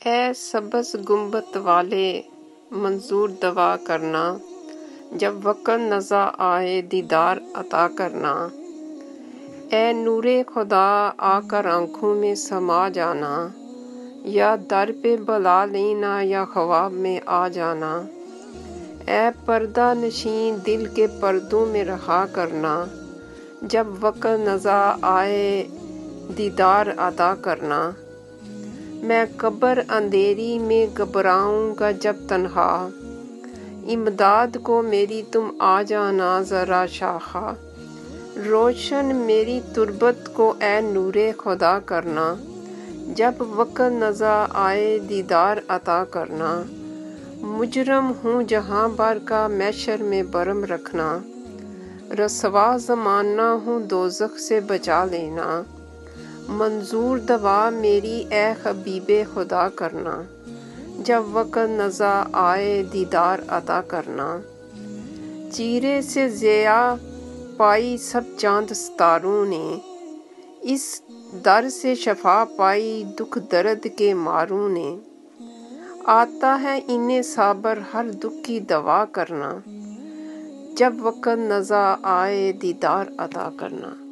اے سبز گنبد والے منظور دوا کرنا، جب وقت نظر آئے دیدار عطا کرنا۔ اے نور خدا آ کر آنکھوں میں سما جانا، یا در پہ بلا لینا یا خواب میں آ جانا۔ اے پردہ نشین دل کے پردوں میں رہا کرنا، جب وقت نظر آئے دیدار عطا کرنا۔ میں قبر اندھیری میں گھبراؤں گا جب تنہا، امداد کو میری تم آ جانا ذرا شاخا۔ روشن میری تربت کو اے نور خدا کرنا، جب وقت نظر آئے دیدار عطا کرنا۔ مجرم ہوں جہاں بھر کا محشر میں برہم رکھنا، رسوا زمانہ ہوں دوزخ سے بچا لینا۔ منظور دوا میری اے حبیب خدا کرنا، جب وقت نظر آئے دیدار عطا کرنا۔ چہرے سے ضیا پائی سب چاند ستاروں نے، اس در سے شفا پائی دکھ درد کے ماروں نے۔ آتا ہے انہیں صابر ہر دکھ کی دوا کرنا، جب وقت نظر آئے دیدار عطا کرنا۔